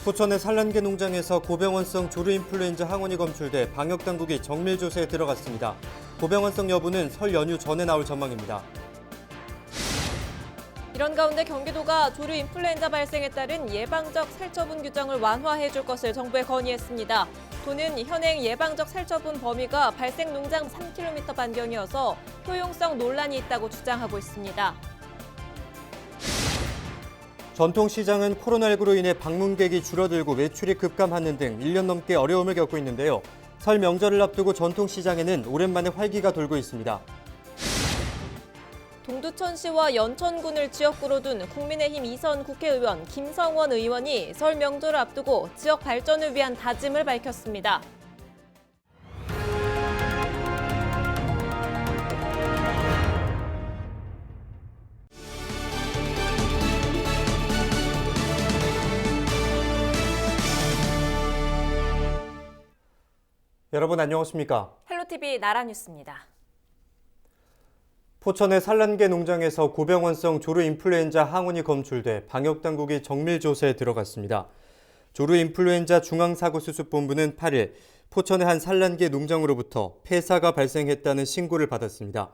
포천의 산란계 농장에서 고병원성 조류인플루엔자 항원이 검출돼 방역당국이 정밀조사에 들어갔습니다. 고병원성 여부는 설 연휴 전에 나올 전망입니다. 이런 가운데 경기도가 조류 인플루엔자 발생에 따른 예방적 살처분 규정을 완화해 줄 것을 정부에 건의했습니다. 도는 현행 예방적 살처분 범위가 발생 농장 3km 반경이어서 효용성 논란이 있다고 주장하고 있습니다. 전통시장은 코로나19로 인해 방문객이 줄어들고 매출이 급감하는 등 1년 넘게 어려움을 겪고 있는데요. 설 명절을 앞두고 전통시장에는 오랜만에 활기가 돌고 있습니다. 동두천시와 연천군을 지역구로 둔 국민의힘 2선 국회의원 김성원 의원이 설 명절을 앞두고 지역 발전을 위한 다짐을 밝혔습니다. 여러분 안녕하십니까? 헬로티비 나라뉴스입니다. 포천의 산란계 농장에서 고병원성 조류인플루엔자 항원이 검출돼 방역당국이 정밀조사에 들어갔습니다. 조류인플루엔자 중앙사고수습본부는 8일 포천의 한 산란계 농장으로부터 폐사가 발생했다는 신고를 받았습니다.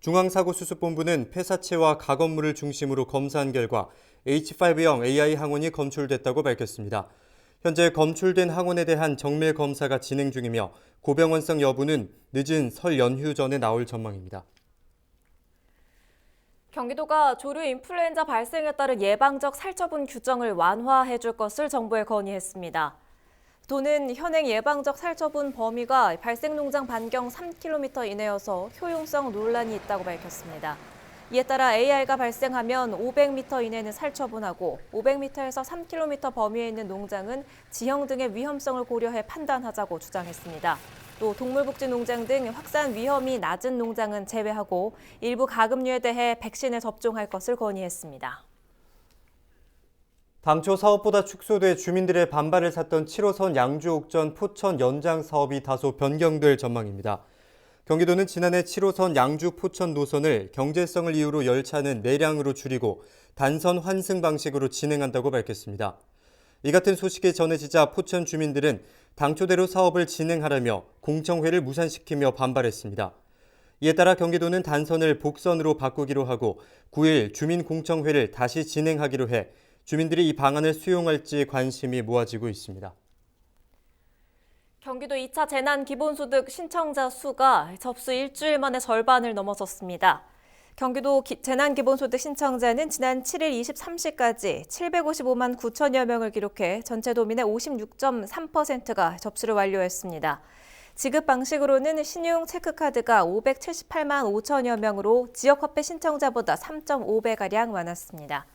중앙사고수습본부는 폐사체와 가건물을 중심으로 검사한 결과 H5형 AI 항원이 검출됐다고 밝혔습니다. 현재 검출된 항원에 대한 정밀 검사가 진행 중이며 고병원성 여부는 늦은 설 연휴 전에 나올 전망입니다. 경기도가 조류 인플루엔자 발생에 따른 예방적 살처분 규정을 완화해 줄 것을 정부에 건의했습니다. 도는 현행 예방적 살처분 범위가 발생 농장 반경 3km 이내여서 효용성 논란이 있다고 밝혔습니다. 이에 따라 AI가 발생하면 500m 이내는 살처분하고 500m에서 3km 범위에 있는 농장은 지형 등의 위험성을 고려해 판단하자고 주장했습니다. 또 동물복지 농장 등 확산 위험이 낮은 농장은 제외하고 일부 가금류에 대해 백신에 접종할 것을 건의했습니다. 당초 사업보다 축소돼 주민들의 반발을 샀던 7호선 양주옥전 포천 연장 사업이 다소 변경될 전망입니다. 경기도는 지난해 7호선 양주 포천 노선을 경제성을 이유로 열차는 내량으로 줄이고 단선 환승 방식으로 진행한다고 밝혔습니다. 이 같은 소식이 전해지자 포천 주민들은 당초대로 사업을 진행하라며 공청회를 무산시키며 반발했습니다. 이에 따라 경기도는 단선을 복선으로 바꾸기로 하고 9일 주민공청회를 다시 진행하기로 해 주민들이 이 방안을 수용할지 관심이 모아지고 있습니다. 경기도 2차 재난기본소득 신청자 수가 접수 일주일 만에 절반을 넘어섰습니다. 경기도 재난기본소득 신청자는 지난 7일 23시까지 755만 9천여 명을 기록해 전체 도민의 56.3%가 접수를 완료했습니다. 지급 방식으로는 신용 체크카드가 578만 5천여 명으로 지역화폐 신청자보다 3.5배가량 많았습니다.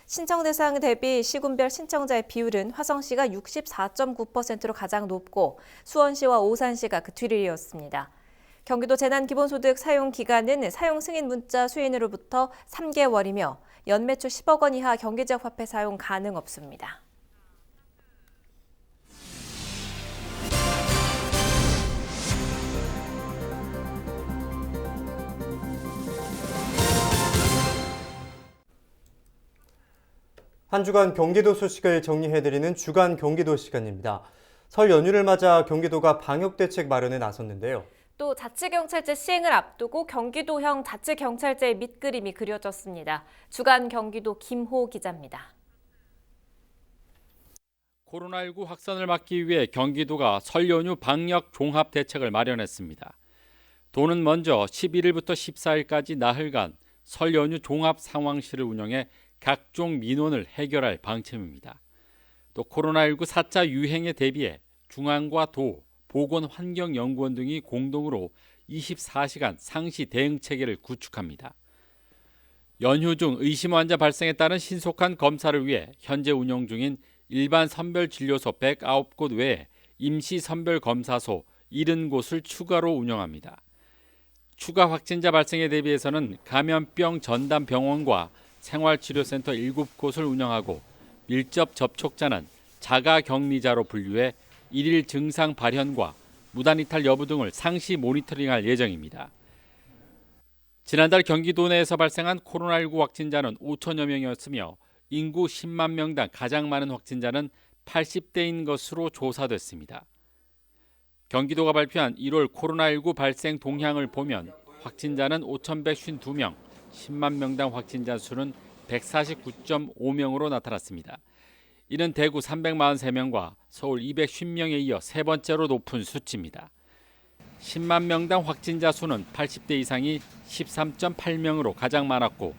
신청 대상 대비 시군별 신청자의 비율은 화성시가 64.9%로 가장 높고 수원시와 오산시가 그 뒤를 이었습니다. 경기도 재난기본소득 사용 기간은 사용 승인 문자 수인으로부터 3개월이며 연매출 10억 원 이하 경기지역 화폐 사용 가능 없습니다. 한 주간 경기도 소식을 정리해드리는 주간 경기도 시간입니다. 설 연휴를 맞아 경기도가 방역대책 마련에 나섰는데요. 또 자치경찰제 시행을 앞두고 경기도형 자치경찰제의 밑그림이 그려졌습니다. 주간 경기도 김호 기자입니다. 코로나19 확산을 막기 위해 경기도가 설 연휴 방역 종합 대책을 마련했습니다. 도는 먼저 11일부터 14일까지 나흘간 설 연휴 종합 상황실을 운영해 각종 민원을 해결할 방침입니다. 또 코로나19 4차 유행에 대비해 중앙과 도, 보건환경연구원 등이 공동으로 24시간 상시 대응 체계를 구축합니다. 연휴 중 의심 환자 발생에 따른 신속한 검사를 위해 현재 운영 중인 일반 선별진료소 109곳 외에 임시 선별검사소 70곳을 추가로 운영합니다. 추가 확진자 발생에 대비해서는 감염병 전담 병원과 생활치료센터 7곳을 운영하고 밀접 접촉자는 자가격리자로 분류해 일일 증상 발현과 무단이탈 여부 등을 상시 모니터링할 예정입니다. 지난달 경기도 내에서 발생한 코로나19 확진자는 5천여 명이었으며 인구 10만 명당 가장 많은 확진자는 80대인 것으로 조사됐습니다. 경기도가 발표한 1월 코로나19 발생 동향을 보면 확진자는 5,152명, 10만 명당 확진자 수는 149.5명으로 나타났습니다. 이는 대구 343명과 서울 250명에 이어 세 번째로 높은 수치입니다. 10만 명당 확진자 수는 80대 이상이 13.8명으로 가장 많았고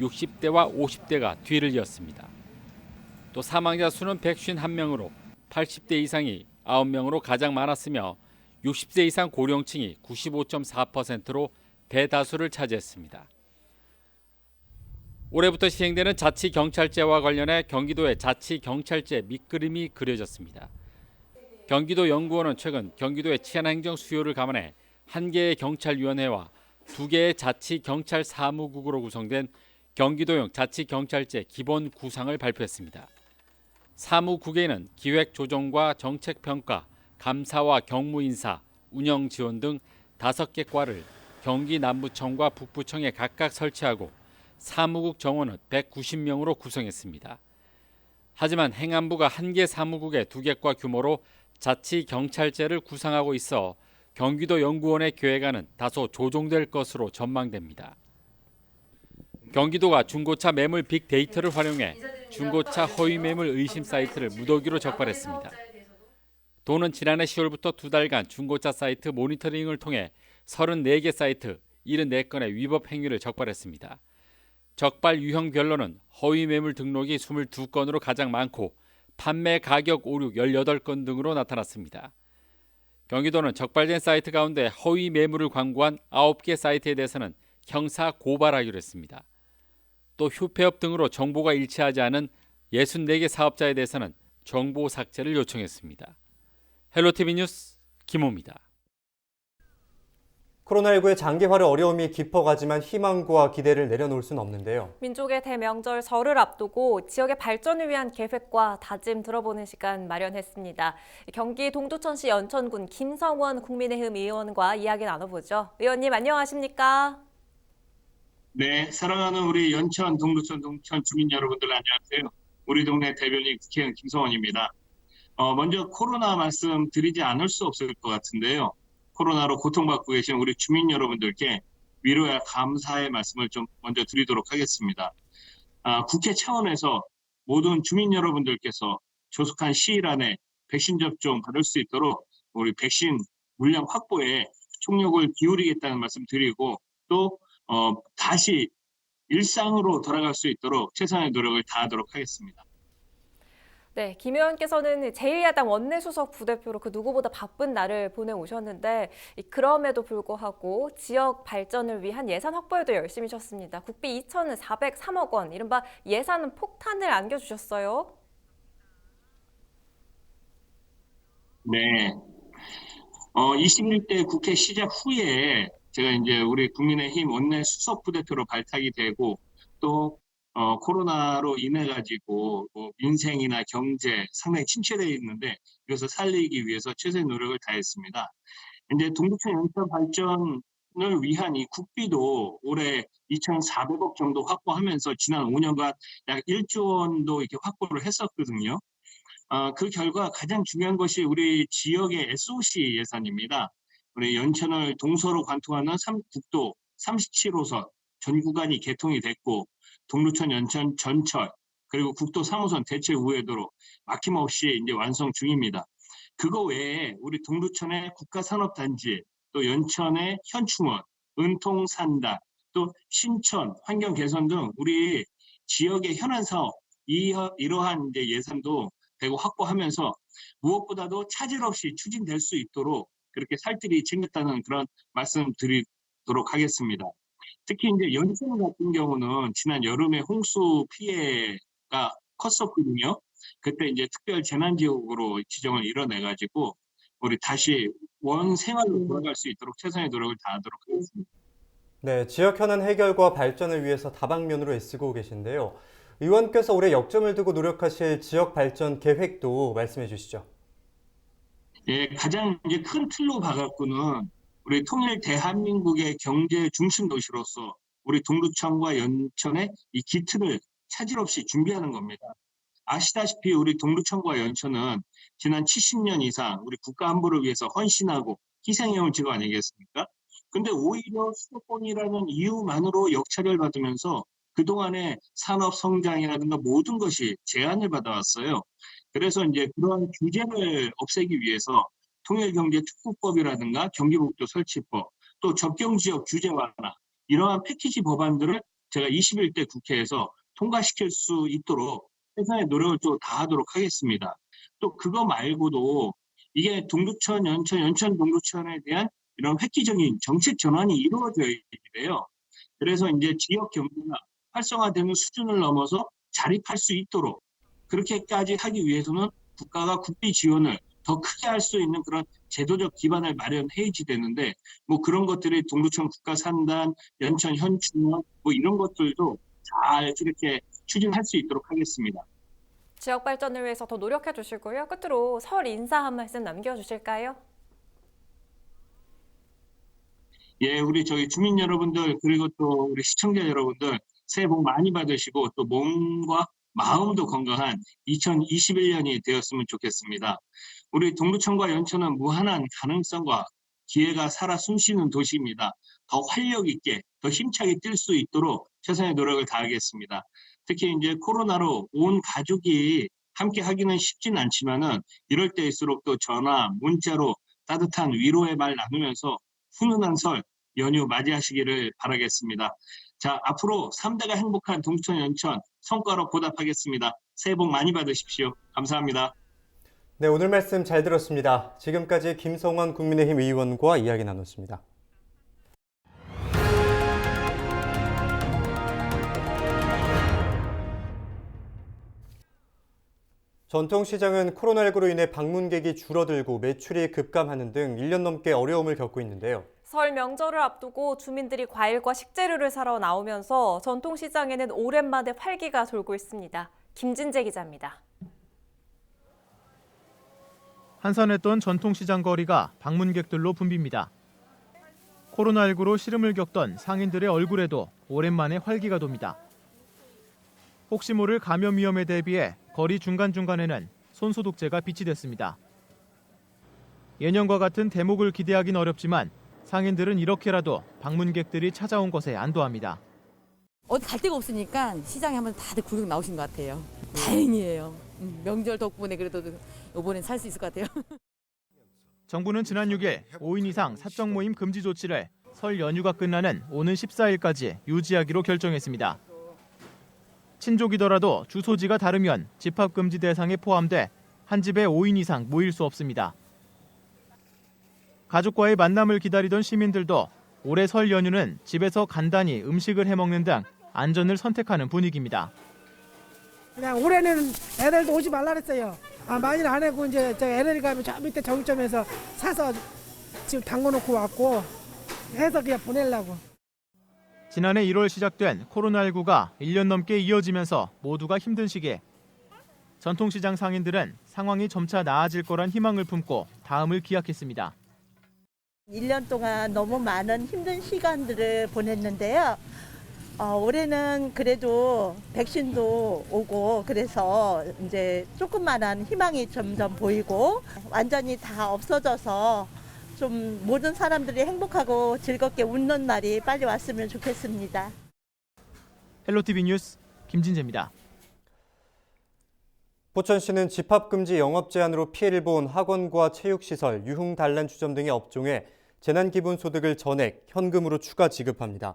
60대와 50대가 뒤를 이었습니다. 또 사망자 수는 151명으로 80대 이상이 9명으로 가장 많았으며 60세 이상 고령층이 95.4%로 대다수를 차지했습니다. 올해부터 시행되는 자치경찰제와 관련해 경기도의 자치경찰제 밑그림이 그려졌습니다. 경기도 연구원은 최근 경기도의 치안행정 수요를 감안해 1개의 경찰위원회와 2개의 자치경찰 사무국으로 구성된 경기도형 자치경찰제 기본 구상을 발표했습니다. 사무국에는 기획조정과 정책평가, 감사와 경무인사, 운영지원 등 5개 과를 경기 남부청과 북부청에 각각 설치하고 사무국 정원은 190명으로 구성했습니다. 하지만 행안부가 1개 사무국의 2개 과 규모로 자치경찰제를 구상하고 있어 경기도 연구원의 계획안은 다소 조정될 것으로 전망됩니다. 경기도가 중고차 매물 빅데이터를 활용해 중고차 허위 매물 의심 사이트를 무더기로 적발했습니다. 도는 지난해 10월부터 2달간 중고차 사이트 모니터링을 통해 34개 사이트 74건의 위법 행위를 적발했습니다. 적발 유형별로는 허위 매물 등록이 22건으로 가장 많고 판매 가격 오류 18건 등으로 나타났습니다. 경기도는 적발된 사이트 가운데 허위 매물을 광고한 9개 사이트에 대해서는 형사 고발하기로 했습니다. 또 휴폐업 등으로 정보가 일치하지 않은 64개 사업자에 대해서는 정보 삭제를 요청했습니다. 헬로티비 뉴스 김호입니다. 코로나19의 장기화를 어려움이 깊어가지만 희망과 기대를 내려놓을 수는 없는데요. 민족의 대명절 설을 앞두고 지역의 발전을 위한 계획과 다짐 들어보는 시간 마련했습니다. 경기 동두천시 연천군 김성원 국민의힘 의원과 이야기 나눠보죠. 의원님 안녕하십니까? 네, 사랑하는 우리 연천, 동두천, 동천 주민 여러분들 안녕하세요. 우리 동네 대변인 국회의원 김성원입니다. 먼저 코로나 말씀 드리지 않을 수 없을 것 같은데요. 코로나로 고통받고 계신 우리 주민 여러분들께 위로와 감사의 말씀을 좀 먼저 드리도록 하겠습니다. 국회 차원에서 모든 주민 여러분들께서 조속한 시일 안에 백신 접종 받을 수 있도록 우리 백신 물량 확보에 총력을 기울이겠다는 말씀 드리고 또 다시 일상으로 돌아갈 수 있도록 최선의 노력을 다하도록 하겠습니다. 네, 김 의원께서는 제1야당 원내수석 부대표로 그 누구보다 바쁜 날을 보내오셨는데 그럼에도 불구하고 지역 발전을 위한 예산 확보에도 열심히셨습니다. 국비 2,403억 원, 이른바 예산 폭탄을 안겨주셨어요. 네, 21대 국회 시작 후에 제가 이제 우리 국민의힘 원내수석 부대표로 발탁이 되고 또 코로나로 인해 가지고 민생이나 경제 상당히 침체되어 있는데 이것을 살리기 위해서 최선의 노력을 다했습니다. 이제 동두천 연천 발전을 위한 이 국비도 올해 2,400억 정도 확보하면서 지난 5년간 약 1조 원도 이렇게 확보를 했었거든요. 그 결과 가장 중요한 것이 우리 지역의 SOC 예산입니다. 우리 연천을 동서로 관통하는 국도 37호선 전 구간이 개통이 됐고 동두천 연천 전철 그리고 국도 3호선 대체 우회도로 막힘없이 이제 완성 중입니다. 그거 외에 우리 동두천의 국가산업단지 또 연천의 현충원, 은통산단 또 신천 환경 개선 등 우리 지역의 현안 사업 이러한 이제 예산도 대거 확보하면서 무엇보다도 차질 없이 추진될 수 있도록 그렇게 살뜰히 챙겼다는 그런 말씀 드리도록 하겠습니다. 특히 이제 연천 같은 경우는 지난 여름에 홍수 피해가 컸었거든요. 그때 이제 특별 재난지역으로 지정을 이뤄내가지고 우리 다시 원 생활로 돌아갈 수 있도록 최선의 노력을 다하도록 하겠습니다. 네, 지역 현안 해결과 발전을 위해서 다방면으로 애쓰고 계신데요. 의원께서 올해 역점을 두고 노력하실 지역 발전 계획도 말씀해 주시죠. 예, 가장 이제 큰 틀로 봐갖고는 우리 통일 대한민국의 경제 중심 도시로서 우리 동두천과 연천의 이 기틀을 차질 없이 준비하는 겁니다. 아시다시피 우리 동두천과 연천은 지난 70년 이상 우리 국가 안보를 위해서 헌신하고 희생해온 지구 아니겠습니까? 근데 오히려 수도권이라는 이유만으로 역차별 받으면서 그동안의 산업 성장이라든가 모든 것이 제한을 받아왔어요. 그래서 이제 그러한 규제를 없애기 위해서 통일경제특구법이라든가 경기북도 설치법, 또 접경지역 규제 완화, 이러한 패키지 법안들을 제가 21대 국회에서 통과시킬 수 있도록 최선의 노력을 또 다하도록 하겠습니다. 또 그거 말고도 이게 동두천, 연천 동두천에 대한 이런 획기적인 정책 전환이 이루어져야 돼요. 그래서 이제 지역 경제가 활성화되는 수준을 넘어서 자립할 수 있도록 그렇게까지 하기 위해서는 국가가 국비 지원을 더 크게 할 수 있는 그런 제도적 기반을 마련해야지 되는데 뭐 그런 것들이 동두천 국가산단, 연천 현충원 뭐 이런 것들도 잘 이렇게 추진할 수 있도록 하겠습니다. 지역 발전을 위해서 더 노력해 주시고요. 끝으로 설 인사 한 말씀 남겨주실까요? 예, 우리 저희 주민 여러분들 그리고 또 우리 시청자 여러분들 새해 복 많이 받으시고 또 몸과 마음도 건강한 2021년이 되었으면 좋겠습니다. 우리 동두천과 연천은 무한한 가능성과 기회가 살아 숨쉬는 도시입니다. 더 활력 있게, 더 힘차게 뛸 수 있도록 최선의 노력을 다하겠습니다. 특히 이제 코로나로 온 가족이 함께 하기는 쉽진 않지만은 이럴 때일수록 또 전화, 문자로 따뜻한 위로의 말 나누면서 훈훈한 설 연휴 맞이하시기를 바라겠습니다. 자, 앞으로 3대가 행복한 동두천 연천 성과로 보답하겠습니다. 새해 복 많이 받으십시오. 감사합니다. 네, 오늘 말씀 잘 들었습니다. 지금까지 김성환 국민의힘 의원과 이야기 나눴습니다. 전통시장은 코로나19로 인해 방문객이 줄어들고 매출이 급감하는 등 1년 넘게 어려움을 겪고 있는데요. 설 명절을 앞두고 주민들이 과일과 식재료를 사러 나오면서 전통시장에는 오랜만에 활기가 돌고 있습니다. 김진재 기자입니다. 한산했던 전통시장 거리가 방문객들로 붐빕니다. 코로나19로 시름을 겪던 상인들의 얼굴에도 오랜만에 활기가 돕니다. 혹시 모를 감염 위험에 대비해 거리 중간중간에는 손소독제가 비치됐습니다. 예년과 같은 대목을 기대하긴 어렵지만 상인들은 이렇게라도 방문객들이 찾아온 것에 안도합니다. 어디 갈 데가 없으니까 시장에 한번 다들 구경 나오신 것 같아요. 다행이에요. 명절 덕분에 그래도 이번엔 살 수 있을 것 같아요. 정부는 지난 6일 5인 이상 사적 모임 금지 조치를 설 연휴가 끝나는 오는 14일까지 유지하기로 결정했습니다. 친족이더라도 주소지가 다르면 집합금지 대상에 포함돼 한 집에 5인 이상 모일 수 없습니다. 가족과의 만남을 기다리던 시민들도 올해 설 연휴는 집에서 간단히 음식을 해먹는 등 안전을 선택하는 분위기입니다. 그냥 올해는 애들도 오지 말라 그랬어요. 많이는 안 하고 이제 저 애들이 가면 저 밑에 정점에서 사서 지금 담궈놓고 왔고 해서 그냥 보내려고. 지난해 1월 시작된 코로나19가 1년 넘게 이어지면서 모두가 힘든 시기에 전통시장 상인들은 상황이 점차 나아질 거란 희망을 품고 다음을 기약했습니다. 1년 동안 너무 많은 힘든 시간들을 보냈는데요. 올해는 그래도 백신도 오고 그래서 이제 조금만한 희망이 점점 보이고 완전히 다 없어져서 좀 모든 사람들이 행복하고 즐겁게 웃는 날이 빨리 왔으면 좋겠습니다. 헬로티비 뉴스 김진재입니다. 포천시는 집합금지 영업 제한으로 피해를 본 학원과 체육시설, 유흥단란주점 등의 업종에 재난기본소득을 전액 현금으로 추가 지급합니다.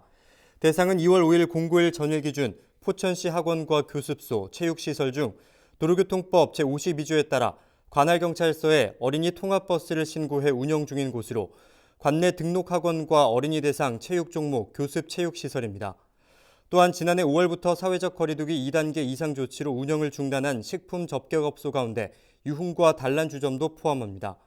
대상은 2월 5일 공고일 전일 기준 포천시 학원과 교습소, 체육시설 중 도로교통법 제52조에 따라 관할경찰서에 어린이 통합버스를 신고해 운영 중인 곳으로 관내 등록학원과 어린이 대상 체육 종목 교습 체육시설입니다. 또한 지난해 5월부터 사회적 거리두기 2단계 이상 조치로 운영을 중단한 식품 접객업소 가운데 유흥과 단란주점도 포함합니다.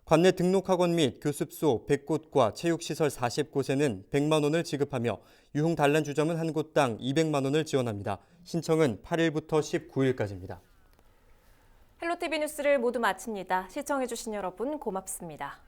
관내 등록학원 및 교습소 100곳과 체육시설 40곳에는 100만 원을 지급하며 유흥 단란주점은 한 곳당 200만 원을 지원합니다. 신청은 8일부터 19일까지입니다. 헬로티비 뉴스를 모두 마칩니다. 시청해주신 여러분 고맙습니다.